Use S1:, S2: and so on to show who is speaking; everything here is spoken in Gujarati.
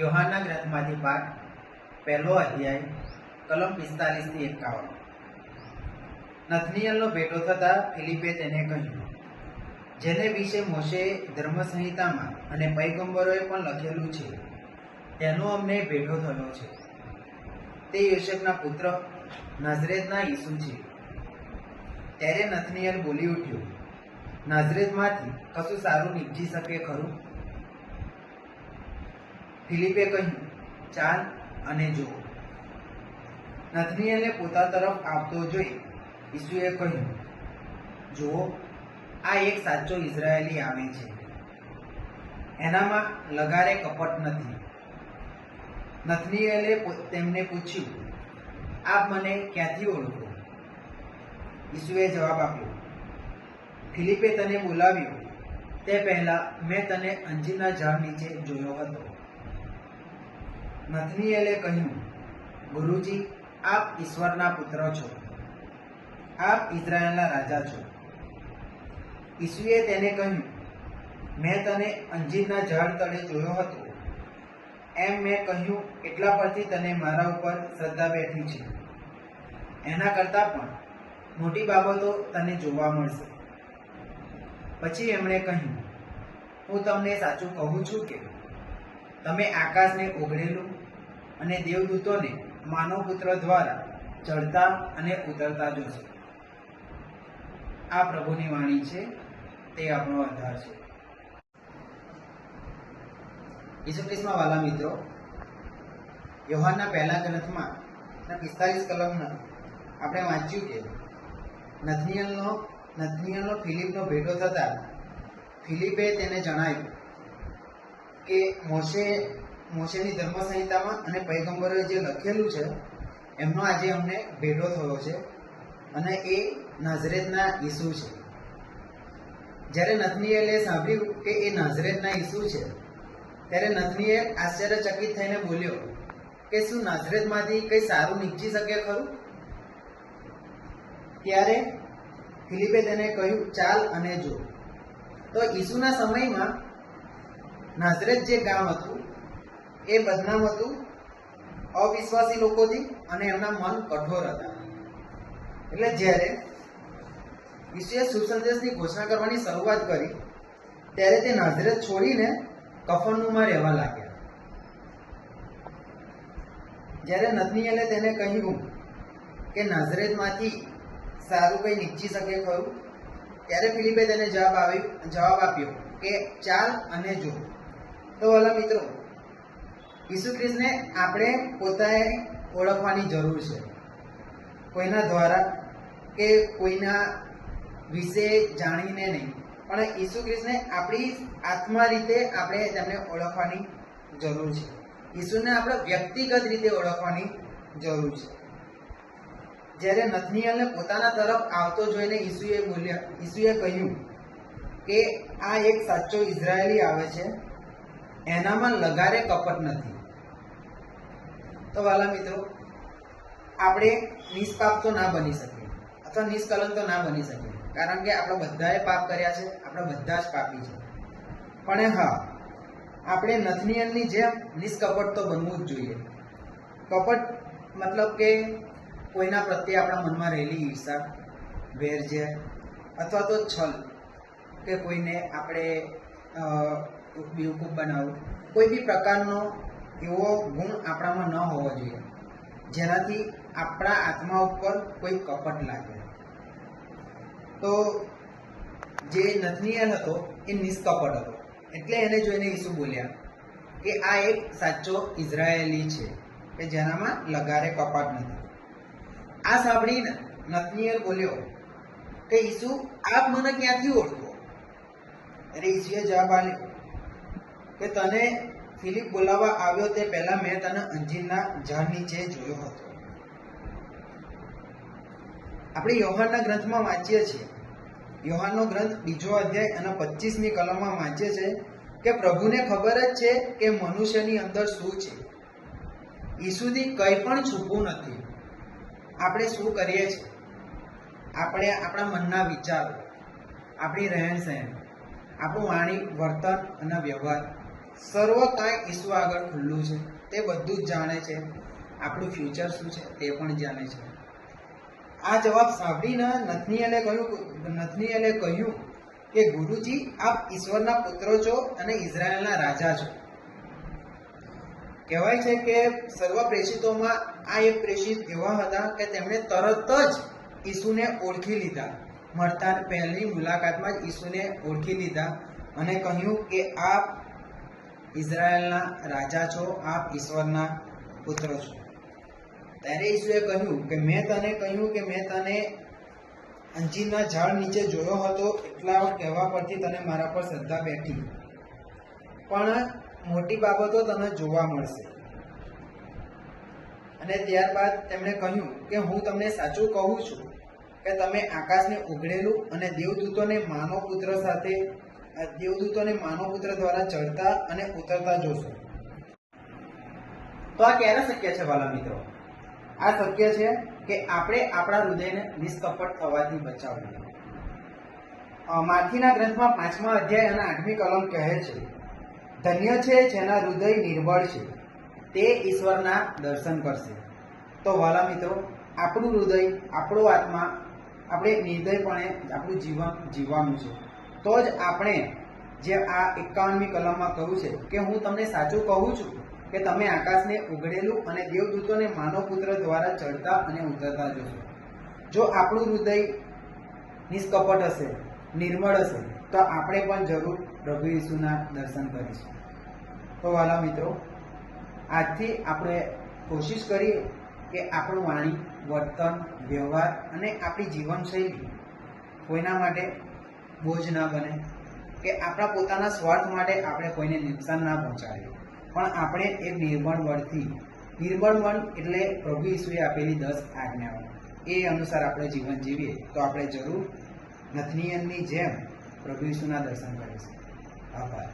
S1: યોહાનના ગ્રંથમાંથી પાઠ પહેલો અધ્યાય કલમ 45 થી 51. નથનીએલનો ભેટો થતાં ફિલિપે તેને કહ્યું, જેને વિશે મોશે ધર્મસંહિતામાં અને પૈગંબરોએ પણ લખેલું છે, તેનો અમને ભેટો થયો છે. તે યોસેફના પુત્ર નાઝરેતના ઈસુ છે. ત્યારે નથનીએલ બોલી ઉઠ્યો, નાઝરેતમાંથી કશું સારું નીકળી શકે ખરું? ફિલિપે કહ્યું, ચાલ અને જો. નથનીએલને પોતા તરફ આવતો જોઈ ઈસુએ કહ્યું, જુઓ, આ એક સાચો ઇઝરાયેલી આવે છે, એનામાં લગારે કપટ નથી. નથનીએલે તેમને પૂછ્યું, આપ મને ક્યાંથી ઓળખો? ઈસુએ જવાબ આપ્યો, ફિલિપે તને બોલાવ્યો તે પહેલા મેં તને અંજીરના ઝાડ નીચે જોયો હતો. નથનીએલે કહ્યું, ગુરુજી, આપ ઈશ્વરના પુત્ર છો, આપ ઇઝરાયેલના રાજા છો. ઈસુએ તેને કહ્યું, મેં તને અંજીરના ઝાડ તળે જોયો હતો, એમ મેં કહ્યું એટલા પરથી તને મારા ઉપર શ્રદ્ધા બેઠી છે. એના કરતાં પણ મોટી બાબતો તને જોવા મળશે. પછી એમણે કહ્યું, હું તમને સાચું કહું છું કે તમે આકાશને ઓગળેલું અને દેવદૂતોને માનવ પુત્ર દ્વારા ચડતા અને ઉતરતા જોશો. આ પ્રભુની વાણી છે, તે આપણો આધાર છે. ઈસુ ખ્રિસ્તમાં વાલા મિત્રો, યોહાનના પહેલા ગ્રંથમાં 45 કલમમાં આપણે વાંચ્યું કે નથનીએલનો ફિલિપનો ભેટો થતા ફિલિપે તેને જણાવ્યું કે મોશેની ધર્મસંહિતામાં અને પૈગંબરોએ જે લખેલું છે એમનો આજે અમને ભેટો થયો છે, અને એ નાઝરેતના ઈસુ છે. જ્યારે નથનીએલે સાંભળ્યું કે એ નાઝરેતના ઈસુ છે, ત્યારે નથનીએલ આશ્ચર્યચકિત થઈને બોલ્યો કે શું નાઝરેતમાંથી કંઈ સારું નીકળી શકે ખરું? ત્યારે ફિલિપે તેને કહ્યું, ચાલ અને જો. તો ઈસુના સમયમાં નાઝરેત જે ગામ હતું એ બદનામ હતું અવિશ્વાસી લોકોથી, અને એમના મન કઠોર હતા. એટલે જ્યારે ઈસુએ સુસંદેશની ઘોષણા કરવાની શરૂઆત કરી ત્યારે તે નાઝરેત છોડીને કફરનહૂમમાં રહેવા લાગ્યા. જ્યારે નથનીએલે તેને કહ્યું કે નાઝરેતમાંથી સારું કંઈ નીકળી શકે ખરું, ત્યારે ફિલિપે તેને જવાબ આપ્યો કે ચાલ અને જો. તો વાલા મિત્રો, ઈસુ ખ્રિસ્તને આપણે પોતાએ ઓળખવાની જરૂર છે, કોઈના દ્વારા કે કોઈના વિશે જાણીને નહીં, પણ ઈસુ ખ્રિસ્તને આપણી આત્મા રીતે આપણે તેમને ઓળખવાની જરૂર છે. ઈસુને આપણે વ્યક્તિગત રીતે ઓળખવાની જરૂર છે. જ્યારે નથનીએલને પોતાના તરફ આવતો જોઈને ઈસુએ કહ્યું કે આ એક સાચો ઇઝરાયેલી આવે છે, એનામાં લગારે કપટ નથી. તો વાલા મિત્રો, આપણે નિષ્પાપ તો ના બની શકીએ અથવા નિષ્કલંક તો ના બની શકીએ, કારણ કે આપણે બધાએ પાપ કર્યા છે, આપણે બધા જ પાપી છે. પણ હા, આપણે નથનીએલની જેમ નિષ્કપટ તો બનવું જ જોઈએ. કપટ મતલબ કે કોઈના પ્રત્યે આપણા મનમાં રહેલી ઈર્ષા, વેરઝેર અથવા તો છલ, કે કોઈને આપણે બેવકૂફ બનાવવું, કોઈ બી પ્રકારનો એવો ગુણ આપણામાં ન હોવો જોઈએ જેનાથી આપણા આત્મા ઉપર કોઈ કપટ લાગે. તો જે નથનીએલ હતો એ નિષ્કપટ હતો, એટલે એને જોઈને ઈસુ બોલ્યા કે આ એક સાચો ઇઝરાયેલી છે કે જેનામાં લગારે કપટ નથી. આ સાંભળીને નથનીએલ બોલ્યો કે ઈસુ, આપ મને ક્યાંથી ઓળખો? અરે ઈસુએ જવાબ આપ્યો કે તને ફિલિપ બોલાવવા આવ્યો તે પહેલા મેં તને અંજીરના ઝાડ નીચે જોયો હતો. આપણે યોહાનના ગ્રંથમાં વાંચીએ છીએ, યોહાનનો ગ્રંથ 2 અધ્યાય અને 25મી કલમમાં વાંચીએ છીએ કે પ્રભુને ખબર જ છે કે મનુષ્યની અંદર શું છે, ઈસુથી કંઈ પણ છૂપું નથી. આપણે શું કરીએ છીએ? આપણે આપણા મનના વિચારો, આપણી રહેણ સહેણ, આપણું વાણી, વર્તન અને વ્યવહાર, સર્વ કાંઈ ઈસુ આગળ ખુલ્લું છે, તે બધું જ જાણે છે. આપણું ફ્યુચર શું છે તે પણ જાણે છે. આ જવાબ સાંભળીને નથનીએલે કહ્યું કે ગુરુજી, આપ ઈશ્વરના પુત્રો છો અને ઇઝરાયલના રાજા છો. કહેવાય છે કે સર્વ પ્રેષિતોમાં આ એક પ્રેષિત એવા હતા કે તેમણે તરત જ ઈસુને ઓળખી લીધા. મળતા પહેલી મુલાકાતમાં જ ઈસુને ઓળખી લીધા અને કહ્યું કે આપ ઇઝરાયલના રાજા છો, આપ ઈશ્વરના પુત્ર છો. ત્યારે ઈસુએ કહ્યું કે મેં તને કહ્યું કે મેં તને અંજીરના ઝાડ નીચે જોયો હતો, એટલા કહેવા પરથી તને મારા પર શ્રદ્ધા બેઠી. પણ મોટી બાબતો તને જોવા મળશે. અને ત્યારબાદ તેમણે કહ્યું કે હું તમને સાચું કહું છું કે તમે આકાશને ઉઘડેલું અને દેવદૂતોને માનવ પુત્ર દ્વારા ચડતા અને ઉતરતા જોશો. તો આ ક્યારે શક્ય છે વાલા મિત્રો? આ શક્ય છે કે આપણે આપણા હૃદયને નિષ્કપટ થવાથી બચાવીએ. માથીના ગ્રંથમાં 5મા અધ્યાય અને 8મી કલમ કહે છે, ધન્ય છે જેના હૃદય નિર્બળ છે, તે ઈશ્વરના દર્શન કરશે. તો વાલા મિત્રો, આપણું હૃદય, આપણો આત્મા, આપણે નિર્દયપણે આપણું જીવન જીવવાનું છે. તો જ આપણે જે આ 51મી કલમમાં કહ્યું છે કે હું તમને સાચું કહું છું કે તમે આકાશને ઉઘડેલું અને દેવદૂતોને માનવ પુત્ર દ્વારા ચડતા અને ઉતરતા જોશો. જો આપણું હૃદય નિષ્કપટ હશે, નિર્મળ હશે, તો આપણે પણ જરૂર પ્રભુ ઈસુના દર્શન કરીશું. તો વાલા મિત્રો, આજથી આપણે કોશિશ કરીએ કે આપણું વાણી, વર્તન, વ્યવહાર અને આપણી જીવનશૈલી કોઈના માટે બોજ ના બને, કે આપણા પોતાના સ્વાર્થ માટે આપણે કોઈને નુકસાન ના પહોંચાડીએ, પણ આપણે એક નિર્મળ મન એટલે પ્રભુ ઈસુએ આપેલી 10 આજ્ઞાઓ, એ અનુસાર આપણે જીવન જીવીએ તો આપણે જરૂર નથનીએલની જેમ પ્રભુ ઈસુના દર્શન કરીશું. આભાર.